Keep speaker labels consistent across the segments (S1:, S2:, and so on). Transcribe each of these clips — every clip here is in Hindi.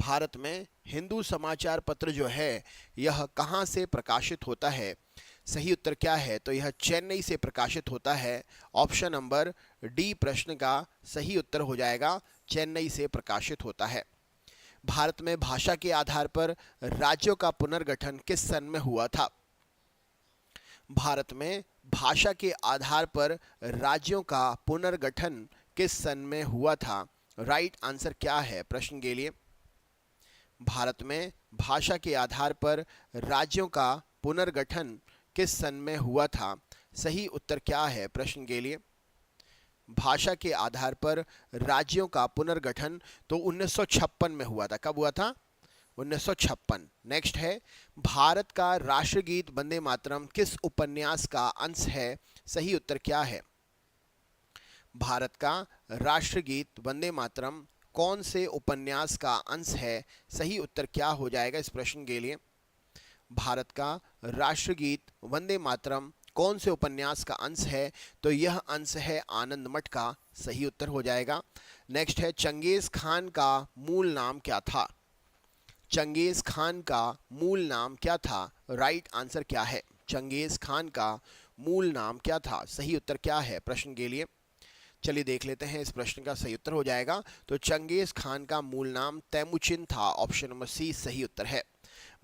S1: भारत में हिंदू समाचार पत्र जो है यह कहाँ से प्रकाशित होता है? सही उत्तर क्या है? तो यह चेन्नई से प्रकाशित होता है। ऑप्शन नंबर डी प्रश्न का सही उत्तर हो जाएगा, चेन्नई से प्रकाशित होता है। भारत में भाषा के आधार पर राज्यों का पुनर्गठन किस सन में हुआ था? भारत में भाषा के आधार पर राज्यों का पुनर्गठन किस सन में हुआ था? राइट आंसर क्या है प्रश्न के लिए? भारत में भाषा के आधार पर राज्यों का पुनर्गठन किस सन में हुआ था? सही उत्तर क्या है प्रश्न के लिए? भाषा के आधार पर राज्यों का पुनर्गठन तो 1956 में हुआ था। कब हुआ था? 1956। नेक्स्ट है, भारत का राष्ट्रगीत वंदे मातरम किस उपन्यास का अंश है? सही उत्तर क्या है? भारत का राष्ट्रगीत वंदे मातरम कौन से उपन्यास का अंश है? सही उत्तर क्या हो जाएगा इस प्रश्न के लिए? भारत का राष्ट्रगीत वंदे मातरम कौन से उपन्यास का अंश है? तो यह अंश है आनंद मठ का। सही उत्तर हो जाएगा। नेक्स्ट है, चंगेज खान का मूल नाम क्या था? चंगेज खान का मूल नाम क्या था? राइट आंसर क्या है? चंगेज खान का मूल नाम क्या था? सही उत्तर क्या है प्रश्न के लिए? चलिए देख लेते हैं। इस प्रश्न का सही उत्तर हो जाएगा, तो चंगेज खान का मूल नाम तैमुचिन था। ऑप्शन नंबर सी सही उत्तर है।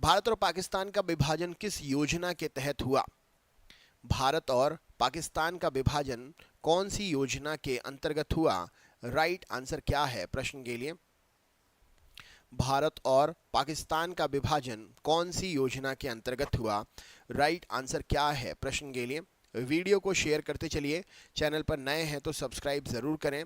S1: भारत और पाकिस्तान का विभाजन किस योजना के तहत हुआ? भारत और पाकिस्तान का विभाजन कौन सी योजना के अंतर्गत हुआ? राइट आंसर क्या है प्रश्न के लिए? भारत और पाकिस्तान का विभाजन कौन सी योजना के अंतर्गत हुआ? राइट आंसर क्या है प्रश्न के लिए? वीडियो को शेयर करते चलिए। चैनल पर नए हैं तो सब्सक्राइब ज़रूर करें।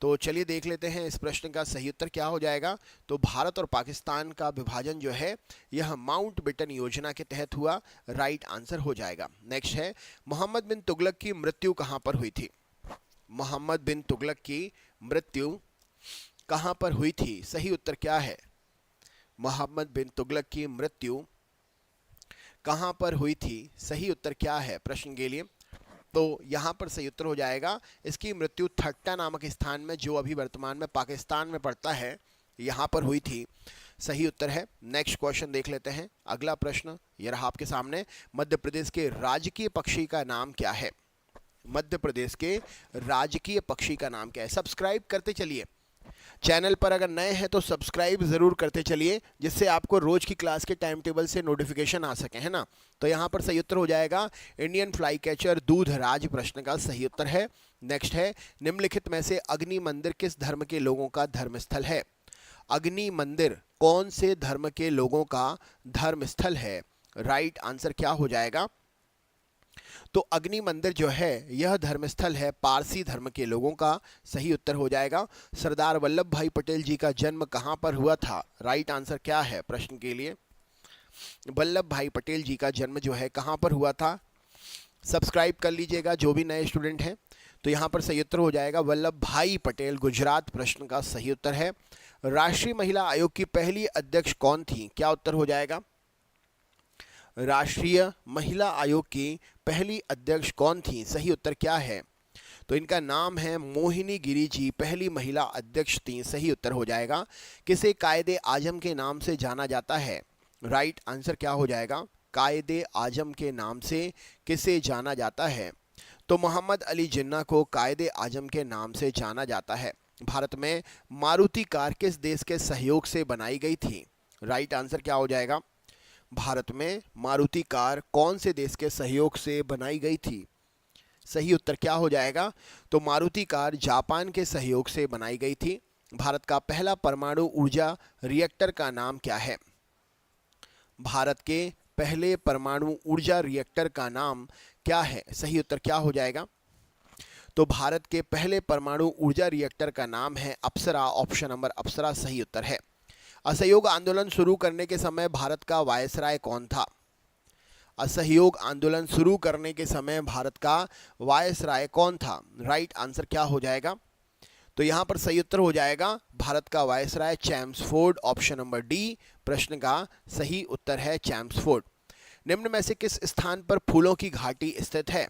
S1: तो चलिए देख लेते हैं इस प्रश्न का सही उत्तर क्या हो जाएगा। तो भारत और पाकिस्तान का विभाजन जो है यह माउंटबेटन योजना के तहत हुआ। राइट आंसर हो जाएगा। नेक्स्ट है, मोहम्मद बिन तुगलक की मृत्यु कहाँ पर हुई थी? मोहम्मद बिन तुगलक की मृत्यु कहाँ पर हुई थी? सही उत्तर क्या है? मोहम्मद बिन तुगलक की मृत्यु कहाँ पर हुई थी? सही उत्तर क्या है प्रश्न के लिए? तो यहाँ पर सही उत्तर हो जाएगा, इसकी मृत्यु थट्टा नामक स्थान में, जो अभी वर्तमान में पाकिस्तान में पड़ता है, यहाँ पर हुई थी। सही उत्तर है। नेक्स्ट क्वेश्चन देख लेते हैं। अगला प्रश्न ये रहा आपके सामने। मध्य प्रदेश के राजकीय पक्षी का नाम क्या है? मध्य प्रदेश के राजकीय पक्षी का नाम क्या है? सब्सक्राइब करते चलिए। चैनल पर अगर नए हैं तो सब्सक्राइब ज़रूर करते चलिए, जिससे आपको रोज की क्लास के टाइम टेबल से नोटिफिकेशन आ सके, है ना। तो यहाँ पर सही उत्तर हो जाएगा इंडियन फ्लाई कैचर दूधराज प्रश्न का सही उत्तर है। नेक्स्ट है, निम्नलिखित में से अग्नि मंदिर किस धर्म के लोगों का धर्मस्थल है? अग्नि मंदिर कौन से धर्म के लोगों का धर्मस्थल है? राइट आंसर क्या हो जाएगा? तो अग्नि मंदिर जो है यह धर्मस्थल है पारसी धर्म के लोगों का। सही उत्तर हो जाएगा। सरदार वल्लभ भाई पटेल जी का जन्म कहाँ पर हुआ था? राइट आंसर क्या है प्रश्न के लिए? वल्लभ भाई पटेल जी का जन्म जो है कहाँ पर हुआ था? सब्सक्राइब कर लीजिएगा जो भी नए स्टूडेंट हैं। तो यहाँ पर सही उत्तर हो जाएगा वल्लभ भाई पटेल, गुजरात प्रश्न का सही उत्तर है। राष्ट्रीय महिला आयोग की पहली अध्यक्ष कौन थी? क्या उत्तर हो जाएगा? राष्ट्रीय महिला आयोग की पहली अध्यक्ष कौन थी? सही उत्तर क्या है? तो इनका नाम है मोहिनी गिरी जी, पहली महिला अध्यक्ष थी। सही उत्तर हो जाएगा। किसे कायदे आजम के नाम से जाना जाता है? राइट आंसर क्या हो जाएगा? कायदे आजम के नाम से किसे जाना जाता है? तो मोहम्मद अली जिन्ना को कायदे आजम के नाम से जाना जाता है। भारत में मारुति कार किस देश के सहयोग से बनाई गई थी? राइट आंसर क्या हो जाएगा? भारत में मारुति कार कौन से देश के सहयोग से बनाई गई थी? सही उत्तर क्या हो जाएगा? तो मारुति कार जापान के सहयोग से बनाई गई थी। भारत का पहला परमाणु ऊर्जा रिएक्टर का नाम क्या है? भारत के पहले परमाणु ऊर्जा रिएक्टर का नाम क्या है? सही उत्तर क्या हो जाएगा? तो भारत के पहले परमाणु ऊर्जा रिएक्टर का नाम है अप्सरा। ऑप्शन नंबर अप्सरा सही उत्तर है। असहयोग आंदोलन शुरू करने के समय भारत का वायसराय कौन था? असहयोग आंदोलन शुरू करने के समय भारत का वायसराय कौन था? राइट आंसर क्या हो जाएगा? तो यहाँ पर सही उत्तर हो जाएगा भारत का viceroy Chelmsford. Option number D प्रश्न का सही उत्तर है चैम्सफोर्ड। निम्न में से किस स्थान पर फूलों की घाटी स्थित है?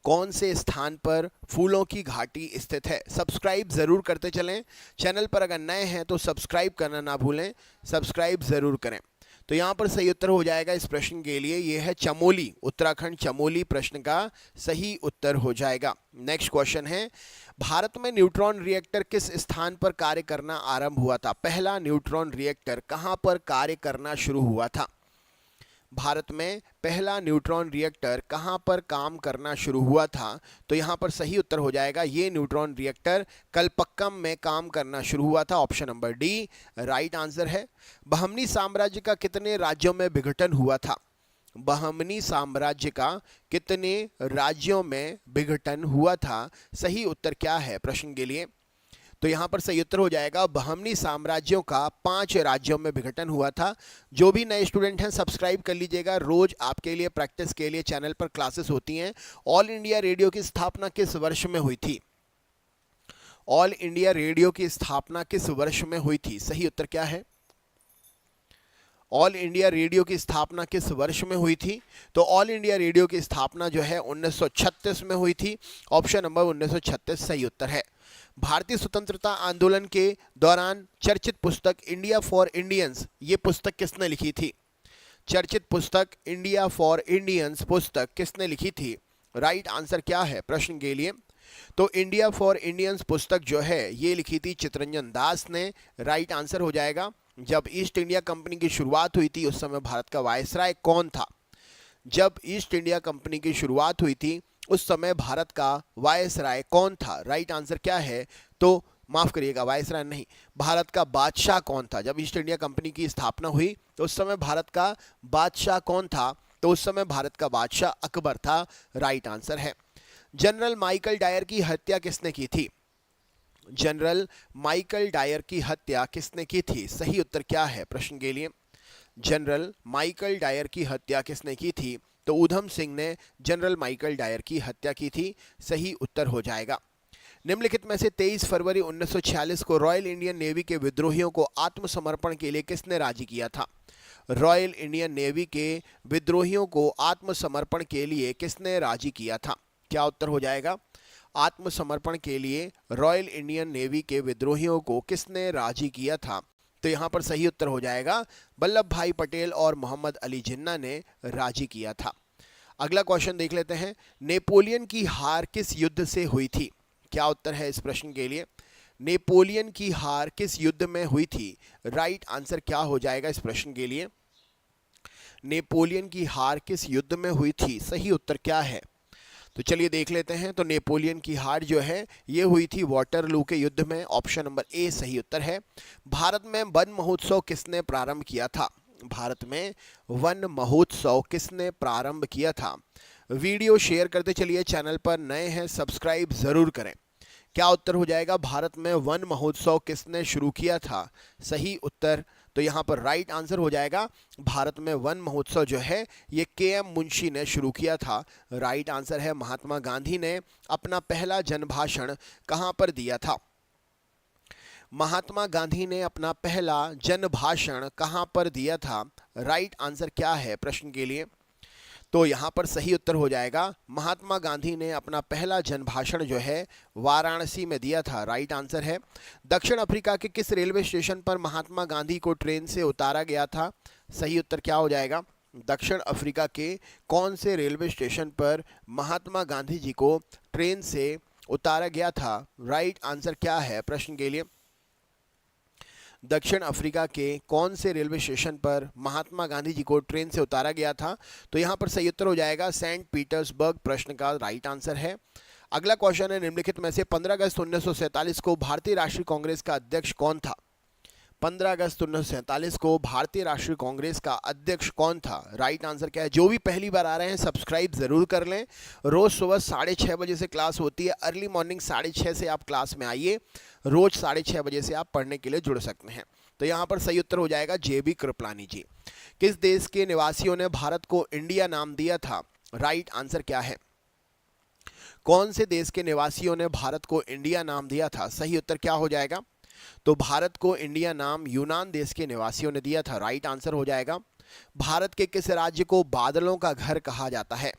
S1: कौन से स्थान पर फूलों की घाटी स्थित है? सब्सक्राइब ज़रूर करते चलें। चैनल पर अगर नए हैं तो सब्सक्राइब करना ना भूलें, सब्सक्राइब ज़रूर करें। तो यहाँ पर सही उत्तर हो जाएगा इस प्रश्न के लिए, ये है चमोली, उत्तराखंड चमोली प्रश्न का सही उत्तर हो जाएगा। नेक्स्ट क्वेश्चन है, भारत में न्यूट्रॉन रिएक्टर किस स्थान पर कार्य करना आरंभ हुआ था? पहला न्यूट्रॉन रिएक्टर कहाँ पर कार्य करना शुरू हुआ था? भारत में पहला न्यूट्रॉन रिएक्टर कहां पर काम करना शुरू हुआ था? तो यहां पर सही उत्तर हो जाएगा, ये न्यूट्रॉन रिएक्टर कलपक्कम में काम करना शुरू हुआ था। Option number D right answer है। बहमनी साम्राज्य का कितने राज्यों में विघटन हुआ था? बहमनी साम्राज्य का कितने राज्यों में विघटन हुआ था? सही उत्तर क्या है प्रश्न के लिए? तो यहां पर सही उत्तर हो जाएगा, बहमनी साम्राज्यों का 5 राज्यों में विघटन हुआ था। जो भी नए स्टूडेंट हैं सब्सक्राइब कर लीजिएगा, रोज आपके लिए प्रैक्टिस के लिए चैनल पर क्लासेस होती हैं। ऑल इंडिया रेडियो की स्थापना किस वर्ष में हुई थी? ऑल इंडिया रेडियो की स्थापना किस वर्ष में हुई थी? सही उत्तर क्या है? ऑल इंडिया रेडियो की स्थापना किस वर्ष में हुई थी? तो ऑल इंडिया रेडियो की स्थापना जो है 1936 में हुई थी। ऑप्शन नंबर 1936 सही उत्तर है। भारतीय स्वतंत्रता आंदोलन के दौरान चर्चित पुस्तक इंडिया फॉर इंडियंस, ये पुस्तक किसने लिखी थी? चर्चित पुस्तक इंडिया फॉर इंडियंस पुस्तक किसने लिखी थी? राइट आंसर क्या है प्रश्न के लिए? तो इंडिया फॉर इंडियंस पुस्तक जो है ये लिखी थी चित्तरंजन दास ने। राइट आंसर हो जाएगा। जब ईस्ट इंडिया कंपनी की शुरुआत हुई थी उस समय भारत का वायसराय कौन था? जब ईस्ट इंडिया कंपनी की शुरुआत हुई थी उस समय भारत का वायसराय कौन था? राइट आंसर क्या है? तो माफ करिएगा, वायसराय नहीं, भारत का बादशाह कौन था? जब ईस्ट इंडिया कंपनी की स्थापना हुई तो उस समय भारत का बादशाह कौन था? तो उस समय भारत का बादशाह अकबर था। राइट आंसर है। जनरल माइकल डायर की हत्या किसने की थी? जनरल माइकल डायर की हत्या किसने की थी? सही उत्तर क्या है प्रश्न के लिए? जनरल माइकल डायर की हत्या किसने की थी? तो ऊधम सिंह ने जनरल माइकल डायर की हत्या की थी। सही उत्तर हो जाएगा। निम्नलिखित में से 23 फरवरी 1946 को रॉयल इंडियन नेवी के विद्रोहियों को आत्मसमर्पण के लिए किसने राजी किया था? रॉयल इंडियन नेवी के विद्रोहियों को आत्मसमर्पण के लिए किसने राजी किया था? क्या उत्तर हो जाएगा? आत्मसमर्पण के लिए रॉयल इंडियन नेवी के विद्रोहियों को किसने राजी किया था? तो यहां पर सही उत्तर हो जाएगा, वल्लभ भाई पटेल और मोहम्मद अली जिन्ना ने राजी किया था। अगला क्वेश्चन देख लेते हैं, नेपोलियन की हार किस युद्ध से हुई थी? क्या उत्तर है इस प्रश्न के लिए? नेपोलियन की हार किस युद्ध में हुई थी? राइट आंसर क्या हो जाएगा इस प्रश्न के लिए? नेपोलियन की हार किस युद्ध में हुई थी? सही उत्तर क्या है? तो चलिए देख लेते हैं। तो नेपोलियन की हार जो है ये हुई थी वाटरलू के युद्ध में। ऑप्शन नंबर ए सही उत्तर है। भारत में वन महोत्सव किसने प्रारंभ किया था? भारत में वन महोत्सव किसने प्रारंभ किया था? वीडियो शेयर करते चलिए, चैनल पर नए हैं सब्सक्राइब जरूर करें। क्या उत्तर हो जाएगा? भारत में वन महोत्सव किसने शुरू किया था? सही उत्तर, तो यहाँ पर राइट आंसर हो जाएगा, भारत में वन महोत्सव जो है ये के.एम. मुंशी ने शुरू किया था। राइट आंसर है। महात्मा गांधी ने अपना पहला जनभाषण कहाँ पर दिया था? महात्मा गांधी ने अपना पहला जनभाषण कहाँ पर दिया था? राइट आंसर क्या है प्रश्न के लिए? तो यहाँ पर सही उत्तर हो जाएगा, महात्मा गांधी ने अपना पहला जनभाषण जो है वाराणसी में दिया था। राइट आंसर है। दक्षिण अफ्रीका के किस रेलवे स्टेशन पर महात्मा गांधी को ट्रेन से उतारा गया था? सही उत्तर क्या हो जाएगा? दक्षिण अफ्रीका के कौन से रेलवे स्टेशन पर महात्मा गांधी जी को ट्रेन से उतारा गया था? राइट आंसर क्या है प्रश्न के लिए? दक्षिण अफ्रीका के कौन से रेलवे स्टेशन पर महात्मा गांधी जी को ट्रेन से उतारा गया था? तो यहाँ पर सही उत्तर हो जाएगा सेंट पीटर्सबर्ग प्रश्न का राइट आंसर है। अगला क्वेश्चन है, निम्नलिखित में से 15 अगस्त 1947 को भारतीय राष्ट्रीय कांग्रेस का अध्यक्ष कौन था? 15 अगस्त 1947 को भारतीय राष्ट्रीय कांग्रेस का अध्यक्ष कौन था? राइट आंसर क्या है? जो भी पहली बार आ रहे हैं सब्सक्राइब जरूर कर लें। रोज सुबह 6:30 बजे से क्लास होती है। अर्ली मॉर्निंग 6:30 से आप क्लास में आइए। रोज 6:30 बजे से आप पढ़ने के लिए जुड़ सकते हैं। तो यहाँ पर सही उत्तर हो जाएगा जेबी कृपलानी जी। किस देश के निवासियों ने भारत को इंडिया नाम दिया था? राइट आंसर क्या है? कौन से देश के निवासियों ने भारत को इंडिया नाम दिया था? सही उत्तर क्या हो जाएगा? तो भारत को इंडिया नाम यूनान देश के निवासियों ने दिया था। राइट आंसर हो जाएगा। भारत के किस राज्य को बादलों का घर कहा जाता है?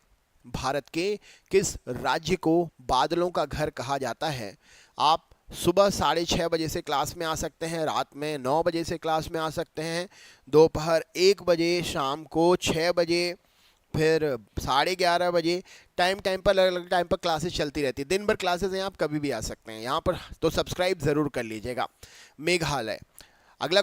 S1: भारत के किस राज्य को बादलों का घर कहा जाता है? आप सुबह 6:30 से क्लास में आ सकते हैं, रात में 9 बजे से क्लास में आ सकते हैं, दोपहर 1 बजे, शाम को 6 बजे, फिर 11:30 बजे। टाइम टाइम पर, अलग अलग टाइम पर क्लासेस चलती रहती है। दिन भर क्लासेस हैं, आप कभी भी आ सकते हैं यहाँ पर, तो सब्सक्राइब ज़रूर कर लीजिएगा। मेघालय, अगला